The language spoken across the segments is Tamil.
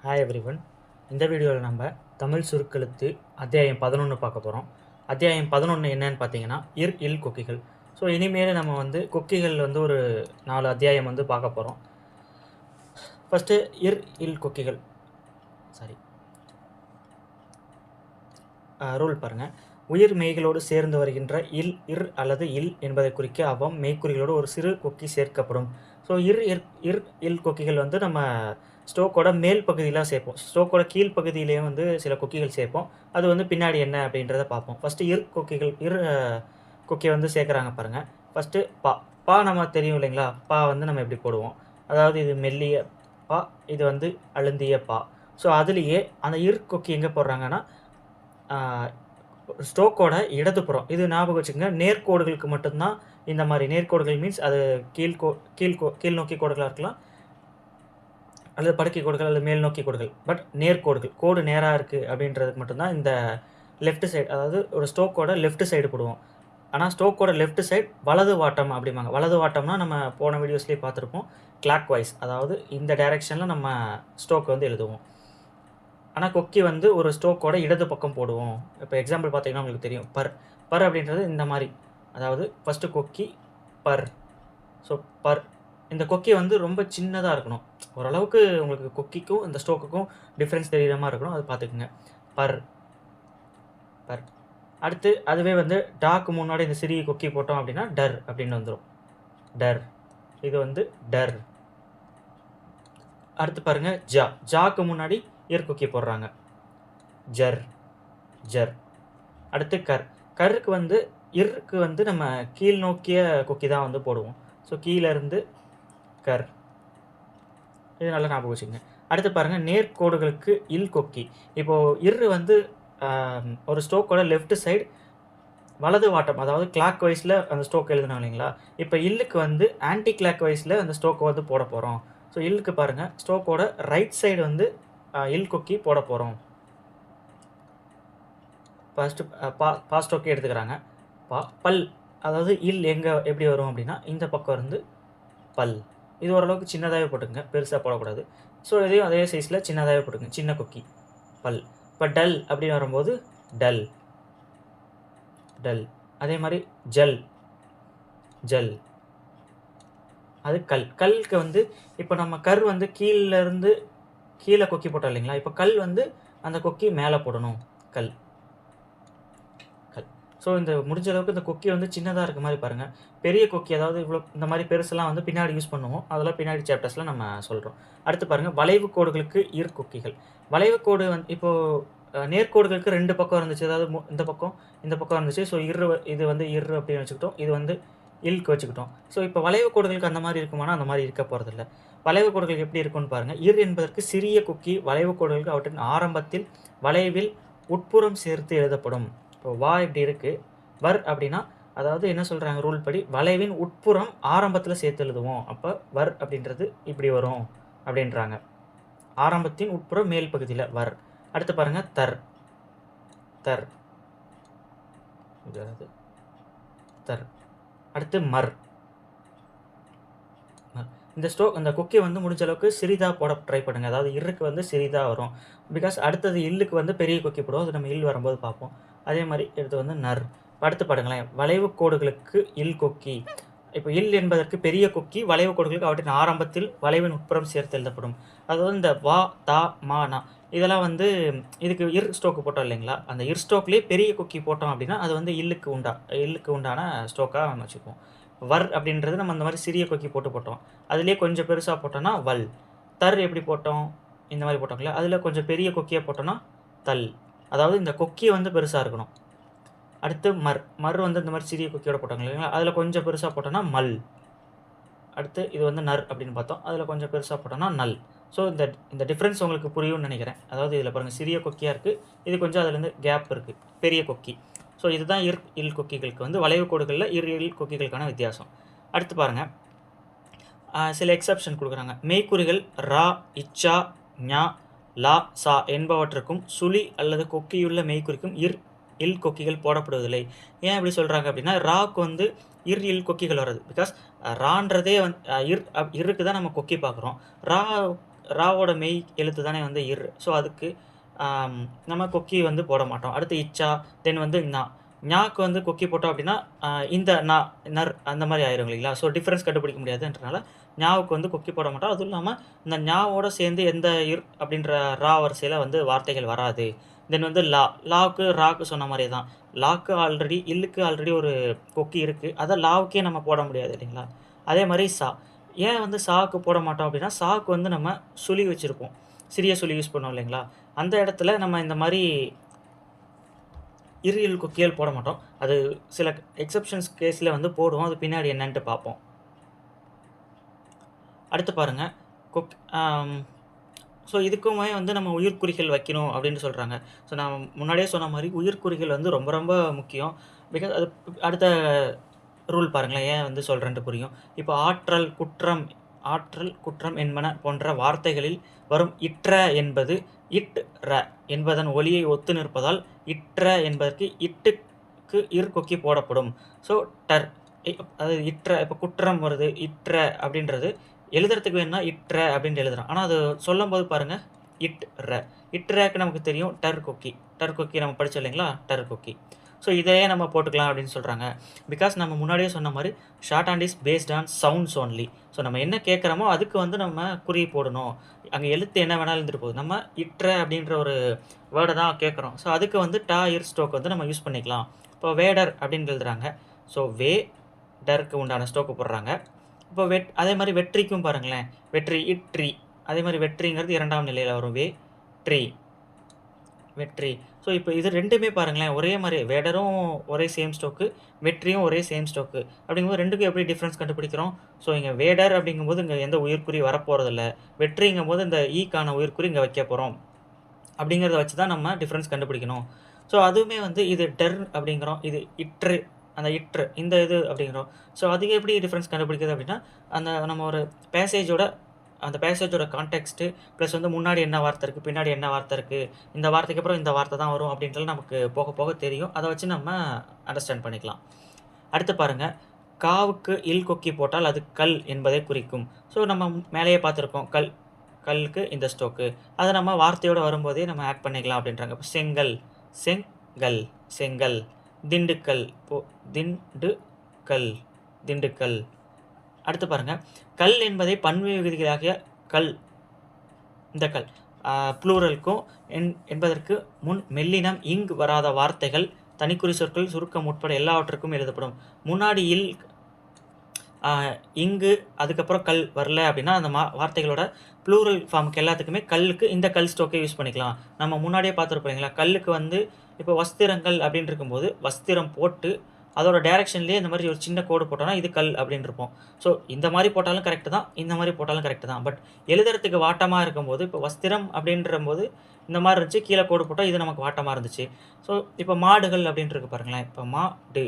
Hi everyone. இந்த வீடியோவில் நம்ம தமிழ் சுருக்கெழுத்து அத்தியாயம் 11 பார்க்க போகிறோம். அத்தியாயம் 11 என்னன்னு பார்த்தீங்கன்னா இல் கொக்கிகள். ஸோ இனிமேல் நம்ம கொக்கிகள் ஒரு 4 அத்தியாயம் பார்க்க போகிறோம். ஃபஸ்ட்டு இல் கொக்கிகள் ரூல் பாருங்கள். உயிர் மெய்களோடு சேர்ந்து வருகின்ற இர் அல்லது இல் என்பதை குறிக்க அவ்வம் மெய்க்குறிகளோடு ஒரு சிறு கொக்கி சேர்க்கப்படும். ஸோ இல் கொக்கிகள் நம்ம ஸ்டோக்கோட மேல் பகுதியில் சேர்ப்போம். ஸ்டோக்கோட கீழ் பகுதியிலேயும் சில கொக்கிகள் சேர்ப்போம். அது பின்னாடி என்ன அப்படின்றத பார்ப்போம். ஃபஸ்ட்டு கொக்கி சேர்க்குறாங்க பாருங்கள். ஃபஸ்ட்டு பா நம்ம தெரியும் இல்லைங்களா? பா நம்ம எப்படி போடுவோம், அதாவது இது மெல்லிய பா, இது அழுந்திய பா. ஸோ அதுலேயே அந்த கொக்கி எங்கே போடுறாங்கன்னா ஸ்டோக்கோட இடதுபுறம். இது ஞாபகம் வச்சுக்கோங்க. நேர்கோடுகளுக்கு மட்டும்தான் இந்த மாதிரி நேர்கோடுகள் மீன்ஸ் அது கீழ் நோக்கி கோடுகளாக இருக்கலாம், அல்லது படுக்கை கோடுகள் அல்லது மேல் நோக்கி கோடுகள். பட் நேர்கோடுகள், கோடு நேராக இருக்குது அப்படின்றதுக்கு மட்டும்தான் இந்த லெஃப்ட் சைடு, அதாவது ஒரு ஸ்டோக்கோட லெஃப்ட் சைடு போடுவோம். ஆனால் ஸ்டோக்கோட லெஃப்ட் சைடு வலது வாட்டம் அப்படிம்பாங்க. வலது வாட்டம்னா நம்ம போன வீடியோஸ்லேயே பார்த்துருப்போம், கிளாக் வைஸ், அதாவது இந்த டைரெக்ஷனில் நம்ம ஸ்டோக் எழுதுவோம். ஆனால் கொக்கி ஒரு ஸ்டோக்கோட இடது பக்கம் போடுவோம். இப்போ எக்ஸாம்பிள் பார்த்தீங்கன்னா உங்களுக்கு தெரியும், பர் அப்படின்றது இந்த மாதிரி, அதாவது ஃபஸ்ட்டு கொக்கி பர். ஸோ பர், இந்த கொக்கி ரொம்ப சின்னதாக இருக்கணும். ஓரளவுக்கு உங்களுக்கு கொக்கிக்கும் இந்த ஸ்டோக்குக்கும் டிஃப்ரென்ஸ் தெரிகிற மாதிரி இருக்கணும். அது பார்த்துக்குங்க. பர். அடுத்து அதுவே டாக்கு முன்னாடி இந்த சிறிய கொக்கி போட்டோம் அப்படின்னா டர் அப்படின்னு வந்துடும். டர். இது டர். அடுத்து பாருங்கள், ஜாக்கு முன்னாடி கொக்கி போடுறாங்க. ஜர். அடுத்து கருக்கு இருக்கு நம்ம கீழ் நோக்கிய கொக்கி தான் போடுவோம். ஸோ கீழே இருந்து கர். இது நல்லா ஞாபகம் வச்சுக்கோங்க. அடுத்து பாருங்கள், நேர்கோடுகளுக்கு இல் கொக்கி. இப்போது ஒரு ஸ்டோக்கோட லெஃப்ட் சைடு வலது வாட்டம், அதாவது கிளாக் வைஸில் அந்த ஸ்டோக் எழுதணும் இல்லைங்களா? இப்போ இல்லுக்கு ஆன்டி கிளாக் வைஸில் அந்த ஸ்டோக்கை போட போகிறோம். ஸோ இல்லுக்கு பாருங்கள், ஸ்டோக்கோட ரைட் சைடு இல் கொக்கி போட போகிறோம். ஃபஸ்ட்டு பா ஸ்டோக்கே எடுத்துக்கிறாங்க. பல், அதாவது இல் எப்படி வரும் அப்படின்னா இந்த பக்கம் பல். இது ஓரளவுக்கு சின்னதாகவே போட்டுங்க, பெருசாக போடக்கூடாது. ஸோ இதையும் அதே சைஸில் சின்னதாகவே போட்டுங்க, சின்ன கொக்கி பல். இப்போ டல் அப்படின்னு வரும்போது டல். அதே மாதிரி ஜல். அது கல்க்கு இப்போ நம்ம கர் கீழே கொக்கி போட்டோம் இல்லைங்களா? இப்போ கல் அந்த கொக்கி மேலே போடணும். கல். ஸோ இந்த முடிஞ்ச அளவுக்கு இந்த கொக்கி சின்னதாக இருக்க மாதிரி பாருங்கள். பெரிய கொக்கி, அதாவது இவ்வளோ இந்த மாதிரி பெருசெல்லாம் பின்னாடி யூஸ் பண்ணுவோம். அதெல்லாம் பின்னாடி சாப்டர்ஸில் நம்ம சொல்கிறோம். அடுத்து பாருங்கள், வளைவு கோடுகளுக்கு கொக்கிகள். வளைவு கோடு நேர்கோடுகளுக்கு 2 பக்கம் இருந்துச்சு, அதாவது இந்த பக்கம் இருந்துச்சு. ஸோ இது அப்படின்னு வச்சுக்கிட்டோம், இது இல்க்கு வச்சுக்கிட்டோம். ஸோ இப்போ வளைவு கோடுகளுக்கு அந்த மாதிரி இருக்குமானா அந்த மாதிரி இருக்க போகிறதில்ல. வளைவு கோடுகள் எப்படி இருக்குன்னு பாருங்கள். என்பதற்கு சிறிய கொக்கி வளைவு கோடுகளுக்கு அவற்றின் ஆரம்பத்தில் வளைவில் உட்புறம் சேர்த்து எழுதப்படும். இப்போ வா இப்படி இருக்குது, வர் அப்படின்னா அதாவது என்ன சொல்கிறாங்க ரூல் படி, வளைவின் உட்புறம் ஆரம்பத்தில் சேர்த்து எழுதுவோம். அப்போ வர் அப்படின்றது இப்படி வரும் அப்படின்றாங்க. ஆரம்பத்தின் உட்புறம் மேல் பகுதியில் வர். அடுத்து பாருங்கள், தர். அடுத்து மர். இந்த கொக்கி முடிஞ்ச அளவுக்கு சிறிதாக போட ட்ரை பண்ணுங்கள். அதாவது இருக்கு சிறிதாக வரும். பிகாஸ் அடுத்தது இல்லுக்கு பெரிய கொக்கி போடுவோம். அது நம்ம இல் வரும்போது பார்ப்போம். அதே மாதிரி எடுத்து நர். அடுத்து பாருங்களேன், வளைவு கோடுகளுக்கு இல் கொக்கி. இப்போ இல் என்பதற்கு பெரிய கொக்கி, வளைவு கோடுகளுக்கு அவற்றின் ஆரம்பத்தில் வளைவின் உட்புறம் சேர்த்து எழுதப்படும். அதாவது இந்த வா, தா, மா, நா இதெல்லாம் இதுக்கு ஸ்டோக்கு போட்டோம் இல்லைங்களா? அந்த ஸ்டோக்லேயே பெரிய கொக்கி போட்டோம் அப்படின்னா அது இல்லுக்கு உண்டான ஸ்டோக்காக நம்ம வச்சுக்குவோம். வர் அப்படின்றது நம்ம அந்த மாதிரி சிறிய கொக்கி போட்டோம். அதுலேயே கொஞ்சம் பெருசாக போட்டோன்னா வல். தர் எப்படி போட்டோம், இந்த மாதிரி போட்டோங்களா? அதில் கொஞ்சம் பெரிய கொக்கியாக போட்டோன்னா தல். அதாவது இந்த கொக்கி பெருசாக இருக்கணும். அடுத்து மர் இந்த மாதிரி சிறிய கொக்கியோட போட்டாங்க இல்லைங்களா? அதில் கொஞ்சம் பெருசாக போட்டோன்னா மல். அடுத்து இது நர் அப்படின்னு பார்த்தோம், அதில் கொஞ்சம் பெருசாக போட்டோன்னா நல். ஸோ இந்த டிஃப்ரென்ஸ் உங்களுக்கு புரியும்னு நினைக்கிறேன். அதாவது இதில் பாருங்கள், சிறிய கொக்கியாக இருக்குது, இது கொஞ்சம் அதுலேருந்து கேப் இருக்குது, பெரிய கொக்கி. ஸோ இதுதான் இல் கொக்கிகளுக்கு வளைவு கோடுகளில் இல் கொக்கிகளுக்கான வித்தியாசம். அடுத்து பாருங்கள், சில எக்ஸப்ஷன் கொடுக்குறாங்க. மெய்க்குறிகள் ரா, இச்சா, ஞா, லா, சா என்பவற்றுக்கும் சுழி அல்லது கொக்கியுள்ள மெய்க்குறிக்கும் இல் கொக்கிகள் போடப்படுவதில்லை. ஏன் அப்படி சொல்கிறாங்க அப்படின்னா, ராக்கு இல் கொக்கிகள் வர்றது. பிகாஸ் ரான்றதே இருக்கு தான் நம்ம கொக்கி பார்க்குறோம். ராவோட மெய் எழுத்து தானே வந்து இர். ஸோ அதுக்கு நம்ம கொக்கி வந்து போட மாட்டோம். அடுத்து இச்சா, தென் வந்து ஞா. ஞாக்கு வந்து கொக்கி போட்டோம் அப்படின்னா இந்த நா, நர் அந்த மாதிரி ஆயிரும் இல்லைங்களா? ஸோ டிஃபரன்ஸ் கண்டுபிடிக்க முடியாதுன்றனால ஞாவுக்கு வந்து கொக்கி போட மாட்டோம். அதுவும் இல்லாமல் இந்த ஞாவோட சேர்ந்து எந்த இர் அப்படின்ற ரா வரிசையில் வந்து வார்த்தைகள் வராது. தென் வந்து லா, லாவுக்கு ராக்கு சொன்ன மாதிரியே தான். லாக்கு ஆல்ரெடி, இல்லுக்கு ஆல்ரெடி ஒரு கொக்கி இருக்குது. அதை லாவுக்கே நம்ம போட முடியாது இல்லைங்களா? அதே மாதிரி சா. ஏன் வந்து சாவுக்கு போட மாட்டோம் அப்படின்னா, சாவுக்கு வந்து நம்ம சுழி வச்சுருப்போம். சிறிய சுழி யூஸ் பண்ணுவோம் இல்லைங்களா? அந்த இடத்துல நம்ம இந்த மாதிரி இரு இல் கொக்கிகள் போட மாட்டோம். அது சில எக்ஸப்ஷன்ஸ் கேஸில் வந்து போடுவோம். அது பின்னாடி என்னன்ட்டு பார்ப்போம். அடுத்து பாருங்கள், ஸோ இதுக்குமே வந்து நம்ம உயிர்க்குறிகள் வைக்கணும் அப்படின்னு சொல்கிறாங்க. ஸோ நான் முன்னாடியே சொன்ன மாதிரி உயிர்க்குறிகள் வந்து ரொம்ப ரொம்ப முக்கியம். பிகாஸ் அது அடுத்த ரூல் பாருங்களேன், ஏன் வந்து சொல்கிறேன்ட்டு புரியும். இப்போ ஆற்றல், குற்றம் என்பன போன்ற வார்த்தைகளில் வரும் இற்ற என்பது இட் ர என்பதன் ஒலியை ஒத்து நிற்பதால் இற்ற என்பதற்கு இட்டுக்கு இர் கொக்கி போடப்படும். ஸோ டர், அதாவது இற்ற, இப்போ குற்றம் வருது, இற்ற அப்படின்றது எழுதுறதுக்கு வேணும்னா இற்ற அப்படின்ட்டு எழுதுறோம். ஆனால் அது சொல்லும் போது பாருங்கள், இட் ர. இட்ரக்கு நமக்கு தெரியும் டர் கொக்கி. டர் கொக்கி நம்ம படித்தோம் இல்லைங்களா? டர் கொக்கி. ஸோ இதையே நம்ம போட்டுக்கலாம் அப்படின்னு சொல்கிறாங்க. பிகாஸ் நம்ம முன்னாடியே சொன்ன மாதிரி short hand is based on sounds only. So நம்ம என்ன கேட்குறோமோ அதுக்கு வந்து நம்ம குறி போடணும். அங்கே எழுத்து என்ன வேணாலும் இருந்துட்டு போகுது. நம்ம இற்ற அப்படின்ற ஒரு வேர்டை தான் கேட்குறோம். ஸோ அதுக்கு வந்து டா இர் ஸ்டோக் வந்து நம்ம யூஸ் பண்ணிக்கலாம். இப்போ வேடர் அப்படின்னு எழுதுறாங்க. ஸோ வே டருக்கு உண்டான ஸ்டோக்கு போடுறாங்க. இப்போ அதே மாதிரி வெற்றிக்கும் பாருங்களேன், வெற்றி இட்ரி. அதே மாதிரி வெற்றிங்கிறது இரண்டாம் நிலையில் வரும். வே ட்ரீ, வெற்றி. ஸோ இப்போ இது ரெண்டுமே பாருங்களேன் ஒரே மாதிரி, வேடரும் ஒரே சேம் ஸ்டோக்கு, வெற்றியும் ஒரே சேம் ஸ்டோக்கு. அப்படிங்கும்போது ரெண்டுக்கும் எப்படி டிஃப்ரென்ஸ் கண்டுபிடிக்கிறோம்? ஸோ இங்கே வேடர் அப்படிங்கும்போது இங்கே எந்த உயிர்க்குறி வரப்போகிறதில்ல. வெற்றிங்கும் போது இந்த ஈக்கான உயிர்க்குறி இங்கே வைக்க போகிறோம். அப்படிங்கிறத வச்சு தான் நம்ம டிஃப்ரென்ஸ் கண்டுபிடிக்கணும். ஸோ அதுவுமே வந்து இது டெர் அப்படிங்கிறோம், இது இட்ரு, அந்த இட்ரு இந்த இது அப்படிங்கிறோம். ஸோ அதுக்கு எப்படி டிஃப்ரென்ஸ் கண்டுபிடிக்குது அப்படின்னா, அந்த நம்ம ஒரு அந்த பேசேஜோட கான்டெக்ஸ்ட்டு ப்ளஸ் வந்து முன்னாடி என்ன வார்த்தை இருக்குது, பின்னாடி என்ன வார்த்தை இருக்குது, இந்த வார்த்தைக்கு அப்புறம் இந்த வார்த்தை தான் வரும் அப்படின்றது நமக்கு போக போக தெரியும். அதை வச்சு நம்ம அண்டர்ஸ்டாண்ட் பண்ணிக்கலாம். அடுத்து பாருங்கள், காவுக்கு இல் கொக்கி போட்டால் அது கல் என்பதை குறிக்கும். ஸோ நம்ம மேலேயே பார்த்துருக்கோம், கல்லுக்கு இந்த ஸ்டோக்கு. அதை நம்ம வார்த்தையோடு வரும்போதே நம்ம ஆட் பண்ணிக்கலாம் அப்படின்றாங்க. இப்போ செங்கல், திண்டுக்கல், திண்டுக்கல். அடுத்து பாருங்கள், கல் என்பதை பன்மை விகுதிகளாகிய கல், இந்த கல் ப்ளூரலுக்கும் என்பதற்கு முன் மெல்லினம் இங்கு வராத வார்த்தைகள், தனிக்குறி சொற்கள், சுருக்கம் உட்பட எல்லாவற்றுக்கும் எழுதப்படும். முன்னாடி இல் இங்கு அதுக்கப்புறம் கல் வரல அப்படின்னா அந்த வார்த்தைகளோட ப்ளூரல் ஃபார்முக்கு எல்லாத்துக்குமே கல்லுக்கு இந்த கல் ஸ்டோக்கை யூஸ் பண்ணிக்கலாம். நம்ம முன்னாடியே பார்த்துருப்போங்களா, கல்லுக்கு வந்து இப்போ வஸ்திரங்கள் அப்படின்னு இருக்கும்போது வஸ்திரம் போட்டு அதோட டைரக்ஷன்லேயே இந்த மாதிரி ஒரு சின்ன கோடு போட்டோம்னா இது கல் அப்படின்னு இருப்போம். ஸோ இந்த மாதிரி போட்டாலும் கரெக்டு தான், இந்த மாதிரி போட்டாலும் கரெக்டு தான். பட் எழுதுறதுக்கு வாட்டமாக இருக்கும்போது, இப்போ வஸ்திரம் அப்படின்ற போது இந்த மாதிரி இருந்துச்சு, கீழே கோடு போட்டால் இது நமக்கு வாட்டமாக இருந்துச்சு. ஸோ இப்போ மாடுகள் அப்படின்ட்டு இருக்கு பாருங்களேன், இப்போ மாடு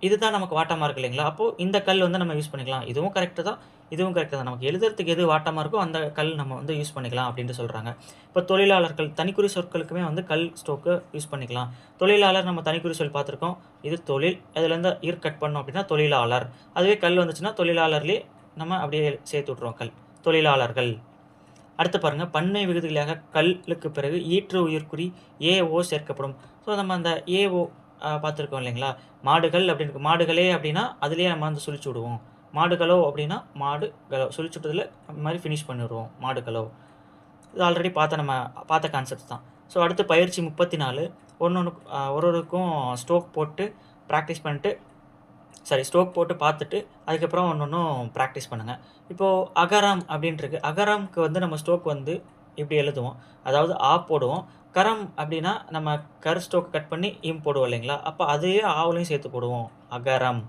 இதுதான் நமக்கு வாட்டமாக இருக்கு இல்லைங்களா? அப்போது இந்த கல் வந்து நம்ம யூஸ் பண்ணிக்கலாம். இதுவும் கரெக்டு தான், இதுவும் கரெக்டு தான். நமக்கு எழுதுறதுக்கு எது வாட்டமாக இருக்கோ அந்த கல் நம்ம வந்து யூஸ் பண்ணிக்கலாம் அப்படின்ட்டு சொல்கிறாங்க. இப்போ தொழிலாளர்கள், தனிக்குறி சொற்களுக்குமே வந்து கல் ஸ்டோக்கு யூஸ் பண்ணிக்கலாம். தொழிலாளர் நம்ம தனிக்குறி சொல் பார்த்துருக்கோம், இது தொழில், அதுலேருந்து இர் கட் பண்ணோம் அப்படின்னா தொழிலாளர். அதுவே கல் வந்துச்சுன்னா தொழிலாளர்லேயே நம்ம அப்படியே சேர்த்து விட்ருவோம் கல், தொழிலாளர்கள். அடுத்து பாருங்கள், பன்மை விகுதிகளாக கல்லுக்கு பிறகு ஈற்று உயிர்க்குறி ஏஓ சேர்க்கப்படும். ஸோ நம்ம அந்த ஏஓ பார்த்துருக்கோம் இல்லைங்களா? மாடுகள் அப்படின்னு, மாடுகளே அப்படின்னா அதுலேயே நம்ம வந்து சுழிச்சு விடுவோம். மாடுகளோ அப்படின்னா மாடுகளோ சுழிச்சு விட்டதில் மாதிரி ஃபினிஷ் பண்ணிவிடுவோம், மாடுகளோ. இது ஆல்ரெடி நம்ம பார்த்த கான்செப்ட் தான். ஸோ அடுத்து பயிற்சி 34, ஒருவருக்கும் ஸ்டோக் போட்டு ப்ராக்டிஸ் பண்ணிட்டு, ஸ்டோக் போட்டு பார்த்துட்டு அதுக்கப்புறம் ஒன்றும் ப்ராக்டிஸ் பண்ணுங்கள். இப்போது அகரம் அப்படின்ட்டுருக்கு. அகரம்க்கு வந்து நம்ம ஸ்டோக் வந்து இப்படி எழுதுவோம், அதாவது ஆ போடுவோம். கரம் அப்படின்னா நம்ம ஸ்டோக் கட் பண்ணி இம் போடுவோம் இல்லைங்களா? அப்போ அதையே ஆவலையும் சேர்த்து போடுவோம், அகரம்.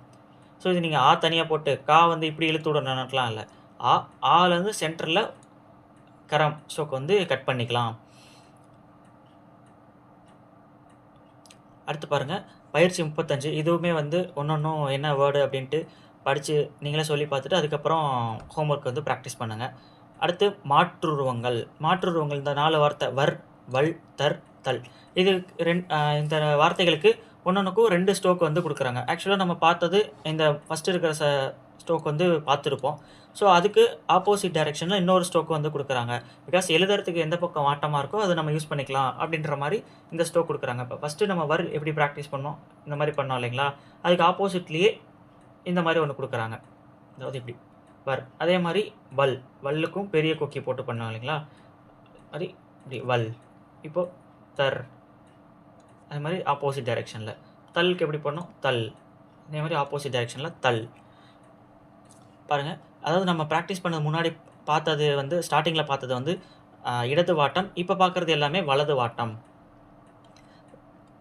ஸோ இது நீங்கள் ஆ தனியாக போட்டு கா வந்து இப்படி இழுத்து விடணும்லாம் இல்லை. ஆலேருந்து சென்டரில் கரம் ஸ்டோக் வந்து கட் பண்ணிக்கலாம். அடுத்து பாருங்கள், பயிற்சி 35. இதுவுமே வந்து ஒன்றும் என்ன வேர்டு அப்படின்ட்டு படித்து நீங்களே சொல்லி பார்த்துட்டு அதுக்கப்புறம் ஹோம்ஒர்க் வந்து ப்ராக்டிஸ் பண்ணுங்கள். அடுத்து மாற்றுருவங்கள். இந்த 4 வார்த்தை வர், வல், தர், தல். இது இந்த வார்த்தைகளுக்கு ஒன்றுக்கும் 2 ஸ்டோக் வந்து கொடுக்குறாங்க. ஆக்சுவலாக நம்ம பார்த்தது இந்த ஃபஸ்ட்டு இருக்கிற ஸ்ட்ரோக் வந்து பார்த்துருப்போம். ஸோ அதுக்கு ஆப்போசிட் டைரக்ஷனில் இன்னொரு ஸ்ட்ரோக் வந்து கொடுக்குறாங்க. பிகாஸ் எழுதுறதுக்கு எந்த பக்கம் வாட்டமாக இருக்கோ அதை நம்ம யூஸ் பண்ணிக்கலாம் அப்படின்ற மாதிரி இந்த ஸ்ட்ரோக் கொடுக்குறாங்க. இப்போ ஃபஸ்ட்டு நம்ம வர் எப்படி ப்ராக்டிஸ் பண்ணோம், இந்த மாதிரி பண்ணோம் இல்லைங்களா, அதுக்கு ஆப்போசிட்லேயே இந்த மாதிரி ஒன்று கொடுக்குறாங்க. அதாவது இப்படி வர். அதே மாதிரி வல், வல்லுக்கும் பெரிய கொக்கி போட்டு பண்ணோம் இல்லைங்களா, மாதிரி இப்படி வல். இப்போது தர், அதே மாதிரி ஆப்போசிட் டைரெக்ஷனில். தல்க்கு எப்படி பண்ணோம், தல். அதே மாதிரி ஆப்போசிட் டைரெக்ஷனில் தல். பாருங்கள், அதாவது நம்ம ப்ராக்டிஸ் பண்ணது முன்னாடி பார்த்தது வந்து ஸ்டார்டிங்கில் பார்த்தது வந்து இடது வாட்டம், இப்போ பார்க்குறது எல்லாமே வலது வாட்டம்.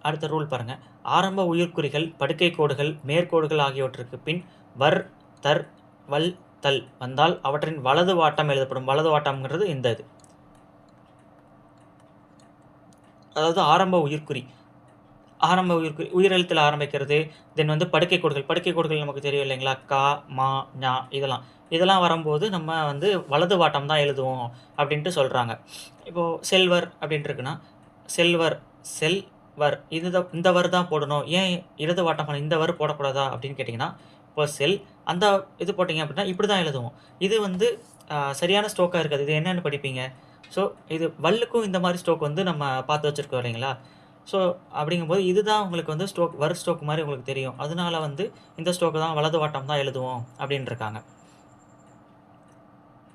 அடுத்த ரூல் பாருங்கள். ஆரம்ப உயிர்க்குறிகள், படுக்கை கோடுகள், மேற்கோடுகள் ஆகியவற்றுக்கு பின் வர், தர், வல், தல் வந்தால் அவற்றின் வலது வாட்டம் எழுதப்படும். வலது வாட்டம்ங்கிறது இந்த இது, அதாவது ஆரம்ப உயிர்க்குறி. ஆரம்ப உயிர்க்குறி உயிரெழுத்தில் ஆரம்பிக்கிறது. தென் வந்து படுக்கை கோடுகள். படுக்கை கோடுகள் நமக்கு தெரியும் இல்லைங்களா, கா, மா, ஞா, இதெல்லாம் வரும்போது நம்ம வந்து வலது வாட்டம் தான் எழுதுவோம் அப்படின்ட்டு சொல்கிறாங்க. இப்போது செல்வர் அப்படின்ட்டு இருக்குன்னா, செல்வர், செல்வர் இந்த வர் தான் போடணும். ஏன் இடது வாட்டம் இந்த வர் போடக்கூடாதா அப்படின்னு கேட்டிங்கன்னா, இப்போ செல் அந்த இது போட்டிங்க அப்படின்னா இப்படி தான் எழுதுவோம். இது வந்து சரியான ஸ்ட்ரோக்காக இருக்காது. இது என்னென்னு படிப்பீங்க. ஸோ இது வல்லுக்கும் இந்த மாதிரி ஸ்ட்ரோக் வந்து நம்ம பார்த்து வச்சுருக்கோம் இல்லைங்களா. ஸோ அப்படிங்கும்போது இதுதான் உங்களுக்கு வந்து ஸ்ட்ரோக், வர் ஸ்ட்ரோக் மாதிரி உங்களுக்கு தெரியும். அதனால வந்து இந்த ஸ்ட்ரோக்கு தான் வலது வாட்டம் தான் எழுதுவோம் அப்படின்னு இருக்காங்க.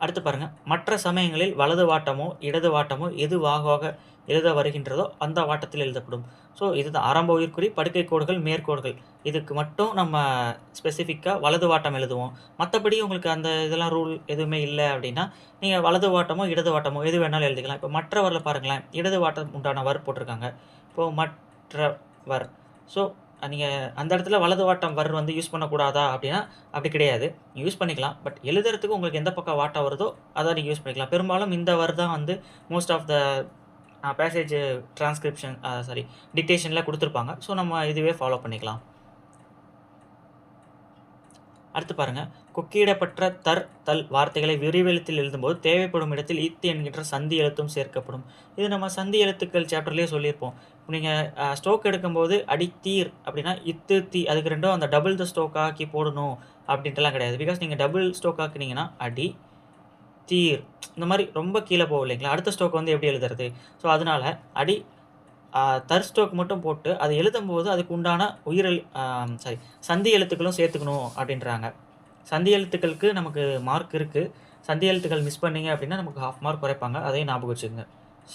அடுத்து பாருங்கள். மற்ற சமயங்களில் வலது வாட்டமோ இடது வாட்டமோ எது வாகாக எழுத வருகின்றதோ அந்த வாட்டத்தில் எழுதப்படும். ஸோ இதுதான் ஆரம்ப உயிர்க்குறி, படுக்கை கோடுகள், மேற்கோடுகள். இதுக்கு மட்டும் நம்ம ஸ்பெசிஃபிக்காக வலது வாட்டம் எழுதுவோம். மற்றபடி உங்களுக்கு அந்த இதெல்லாம் ரூல் எதுவுமே இல்லை அப்படின்னா நீங்கள் வலது வாட்டமோ இடது வாட்டமோ எது வேணாலும் எழுதிக்கலாம். இப்போ மற்றவரில் பாருங்களேன், இடது வாட்டம் உண்டான வர் போட்டிருக்காங்க. இப்போது மற்றவர். ஸோ நீங்கள் அந்த இடத்துல வலது வாட்டம் வர் வந்து யூஸ் பண்ணக்கூடாதா அப்படின்னா அப்படி கிடையாது, யூஸ் பண்ணிக்கலாம். பட் எழுதுறதுக்கு உங்களுக்கு எந்த பக்கம் வாட்டம் வருதோ அதை நீங்கள் யூஸ் பண்ணிக்கலாம். பெரும்பாலும் இந்த வர் தான் வந்து most of the passage transcription டிக்டேஷனில் கொடுத்துருப்பாங்க. ஸோ நம்ம இதுவே ஃபாலோ பண்ணிக்கலாம். அடுத்து பாருங்கள். கொக்கியிடப்பட்ட தர், தல் வார்த்தைகளை விரிவெழுத்தில் எழுதும்போது தேவைப்படும் இடத்தில் இத்து என்கின்ற சந்தி எழுத்தும் சேர்க்கப்படும். இது நம்ம சந்தி எழுத்துக்கள் சாப்டர்லேயே சொல்லியிருப்போம். நீங்கள் ஸ்ட்ரோக் எடுக்கும்போது அடித்தீர் அப்படின்னா இத்து தீ, அதுக்கு ரெண்டும் அந்த டபுள் த ஸ்ட்ரோக் ஆக்கி போடணும் அப்படின்ட்டுலாம் கிடையாது. பிகாஸ் நீங்கள் டபுள் ஸ்ட்ரோக் ஆக்குனீங்கன்னா அடி தீர் இந்த மாதிரி ரொம்ப கீழே போகும் இல்லைங்களா, அடுத்த ஸ்ட்ரோக் வந்து எப்படி எழுதுறது. ஸோ அதனால் அடி தர் ஸ்ட்ரோக் மட்டும் போட்டு அதை எழுதும்போது அதுக்கு உண்டான சந்தி எழுத்துக்களும் சேர்த்துக்கணும் அப்படின்றாங்க. சந்தி எழுத்துக்களுக்கு நமக்கு மார்க் இருக்குது. சந்தி எழுத்துக்கள் மிஸ் பண்ணிங்க அப்படின்னா நமக்கு 1/2 மார்க் குறைப்பாங்க. அதையும் ஞாபகம் வச்சுக்கோங்க.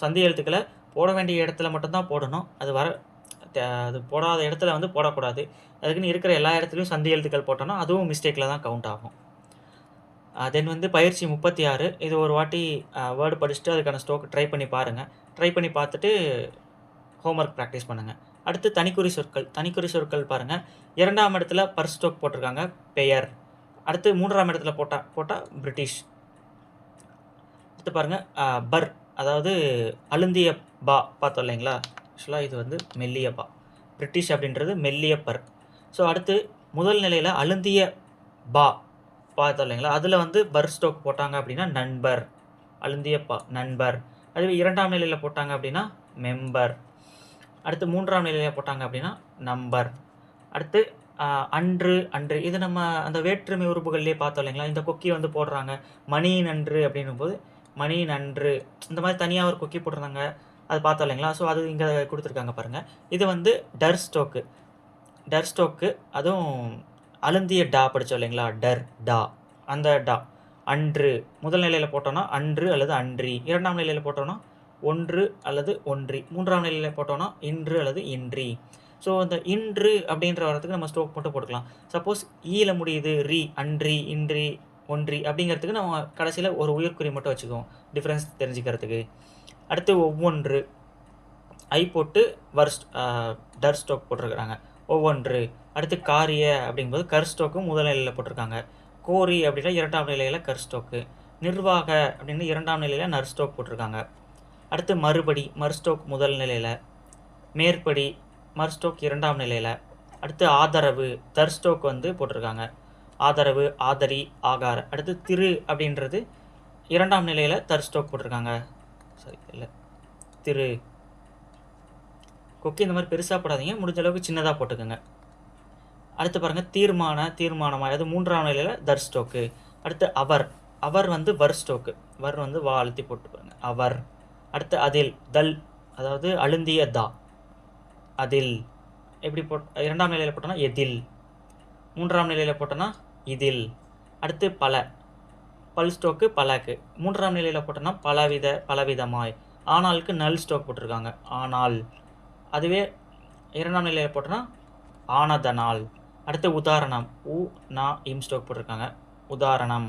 சந்தி எழுத்துக்களை போட வேண்டிய இடத்துல மட்டும்தான் போடணும். அது போடாத இடத்துல வந்து போடக்கூடாது. அதுக்குன்னு இருக்கிற எல்லா இடத்துலையும் சந்தி எழுத்துக்கள் போட்டோன்னா அதுவும் மிஸ்டேக்கில் தான் கவுண்ட் ஆகும். தென் வந்து பயிற்சி 36. இது ஒரு வாட்டி வேர்டு படிச்சுட்டு அதுக்கான ஸ்ட்ரோக் ட்ரை பண்ணி பாருங்கள். ட்ரை பண்ணி பார்த்துட்டு ஹோம்ஒர்க் ப்ராக்டிஸ் பண்ணுங்கள். அடுத்து தனிக்குறி சொற்கள். தனிக்குறி சொற்கள் பாருங்கள். 2ஆம் இடத்துல பர் ஸ்ட்ரோக் போட்டிருக்காங்க, பெயர். அடுத்து 3ஆம் இடத்துல போட்டால் பிரிட்டிஷ். அடுத்து பாருங்கள் பர், அதாவது அழுந்திய பா பார்த்தோம் இல்லைங்களா. ஆக்சுவலாக இது வந்து மெல்லிய பா. பிரிட்டிஷ் அப்படின்றது மெல்லிய பர். ஸோ அடுத்து முதல் நிலையில் அழுந்திய பா பார்த்தோம் இல்லைங்களா, அதில் வந்து பர் ஸ்ட்ரோக் போட்டாங்க அப்படின்னா நண்பர். அழுந்திய பா நண்பர். அதுவே 2ஆம் நிலையில் போட்டாங்க அப்படின்னா மெம்பர். அடுத்து 3ஆம் நிலையில் போட்டாங்க அப்படின்னா நம்பர். அடுத்து அன்று, அன்று. இது நம்ம அந்த வேற்றுமை உறுப்புகள்லேயே பார்த்தோம் இல்லைங்களா. இந்த கொக்கி வந்து போடுறாங்க மணி நன்று அப்படின்னும் போது மணி நன்று, இந்த மாதிரி தனியாக ஒரு கொக்கி போட்டிருந்தாங்க, அது பார்த்தோம் இல்லைங்களா. ஸோ அது இங்கே கொடுத்துருக்காங்க பாருங்கள். இது வந்து டர் ஸ்ட்ரோக்கு. டர் ஸ்ட்ரோக்கு, அதுவும் அழுந்திய டா படித்தோம் இல்லைங்களா, டர் டா, அந்த டா. அன்று முதல் நிலையில் போட்டோன்னா அன்று அல்லது அன்றி. 2ஆம் நிலையில் போட்டோன்னா ஒன்று அல்லது ஒன்றி. 3ஆம் நிலையில் போட்டோன்னா இன்று அல்லது இன்றி. ஸோ அந்த இன்று அப்படின்ற வரத்துக்கு நம்ம ஸ்ட்ரோக் மட்டும் போட்டுக்கலாம். சப்போஸ் ஈல முடியுது, ரி, அன்றி, இன்றி, ஒன்றி அப்படிங்கிறதுக்கு நம்ம கடைசியில் ஒரு உயிர்க்குறி மட்டும் வச்சுக்குவோம், டிஃப்ரென்ஸ் தெரிஞ்சுக்கிறதுக்கு. அடுத்து ஒவ்வொன்று, ஐ போட்டு டர் ஸ்ட்ரோக் போட்டிருக்கிறாங்க, ஒவ்வொன்று. அடுத்து காரிய அப்படிங்கும்போது கர் ஸ்ட்ரோக்கும் முதல் நிலையில் போட்டிருக்காங்க. கோரி அப்படின்னா 2ஆம் நிலையில் கர் ஸ்ட்ரோக்கு. நிர்வாக அப்படின்னு 2ஆம் நிலையில் நர் ஸ்ட்ரோக் போட்டிருக்காங்க. அடுத்து மறுபடி, மர் ஸ்ட்ரோக் முதல் நிலையில். மேற்படி, மர் ஸ்ட்ரோக் 2ஆம் நிலையில். அடுத்து ஆதரவு, தர் ஸ்ட்ரோக் வந்து போட்டிருக்காங்க. ஆதரவு, ஆதரி, ஆகார. அடுத்து திரு அப்படின்றது 2ஆம் நிலையில் தர் ஸ்ட்ரோக் போட்டிருக்காங்க. திரு. கொக்கி இந்த மாதிரி பெருசாக போடாதீங்க, முடிஞ்ச அளவுக்கு சின்னதாக போட்டுக்கோங்க. அடுத்து பாருங்கள் தீர்மானமாக, அது 3ஆம் நிலையில் தர் ஸ்டோக்கு. அடுத்து அவர் வந்து வர் ஸ்டோக்கு. வர் வந்து வா அழுத்தி போட்டு பாருங்க, அவர். அடுத்து அதில், தல், அதாவது அழுந்திய தா, அதில். எப்படி 2ஆம் நிலையில் போட்டோன்னா எதில். 3ஆம் நிலையில் போட்டோன்னா இதில். அடுத்து பல் ஸ்டோக்கு பலக்கு. 3ஆம் நிலையில் போட்டோன்னா பலவிதமாய். ஆனாலுக்கு நல் ஸ்டோக் போட்டிருக்காங்க, ஆனால். அதுவே 2ஆம் நிலையில் போட்டோன்னா ஆனதனால். அடுத்து உதாரணம், இம் ஸ்டோக் போட்டிருக்காங்க, உதாரணம்.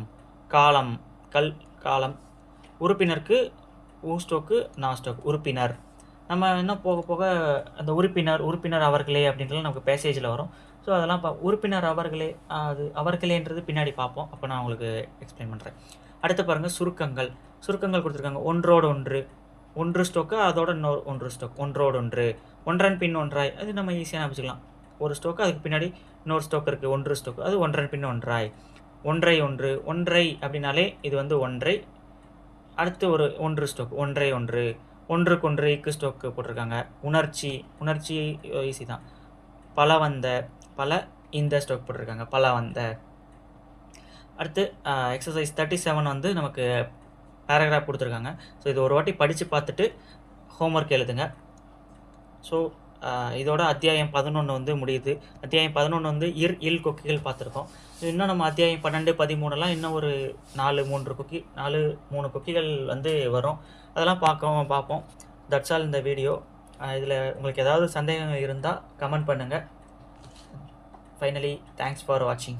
காலம், காலம். உறுப்பினருக்கு ஸ்டோக்கு ஸ்டோக், உறுப்பினர். நம்ம இன்னும் போக போக அந்த உறுப்பினர் அவர்களே அப்படின்றது நமக்கு பேசேஜில் வரும். ஸோ அதெல்லாம் உறுப்பினர் அவர்களே, அது அவர்களேன்றது பின்னாடி பார்ப்போம், அப்போ நான் உங்களுக்கு எக்ஸ்பிளைன் பண்ணுறேன். அடுத்து பாருங்கள் சுருக்கங்கள் கொடுத்துருக்காங்க. ஒன்றோடு ஒன்று ஸ்டோக்கு, அதோட ஒன்று ஸ்டோக், ஒன்றோடு ஒன்று, ஒன்றன் பின் ஒன்றாய். அது நம்ம ஈஸியாக ஞாபகம். ஒரு ஸ்டோக்கு, அதுக்கு பின்னாடி இன்னொரு ஸ்டோக் இருக்குது, ஒன்று ஸ்டோக்கு, அது ஒன்றன் பின் ஒன்றாய். ஒன்றை அப்படின்னாலே இது வந்து ஒன்றை. அடுத்து ஒன்று ஸ்டோக், ஒன்று, ஒன்றுக்கொன்று இக்கு ஸ்டோக்கு போட்டிருக்காங்க. உணர்ச்சி ஈஸி தான். பல இந்த ஸ்டோக் போட்டிருக்காங்க, பலவந்த. அடுத்து எக்ஸசைஸ் 37 வந்து நமக்கு பேராகிராஃப் கொடுத்துருக்காங்க. ஸோ இது ஒரு வாட்டி படித்து பார்த்துட்டு ஹோம்ஒர்க் எழுதுங்க. ஸோ இதோட அத்தியாயம் 11 வந்து முடியுது. அத்தியாயம் 11 வந்து இல் கொக்கிகள் பார்த்துருக்கோம். இன்னும் நம்ம அத்தியாயம் 12, 13 இன்னும் ஒரு 3 கொக்கிகள் வந்து வரும். அதெல்லாம் பார்ப்போம். தட்ஸ் ஆல் இந்த வீடியோ. இதில் உங்களுக்கு ஏதாவது சந்தேகம் இருந்தால் கமெண்ட் பண்ணுங்கள். ஃபைனலி தேங்க்ஸ் ஃபார் வாட்சிங்.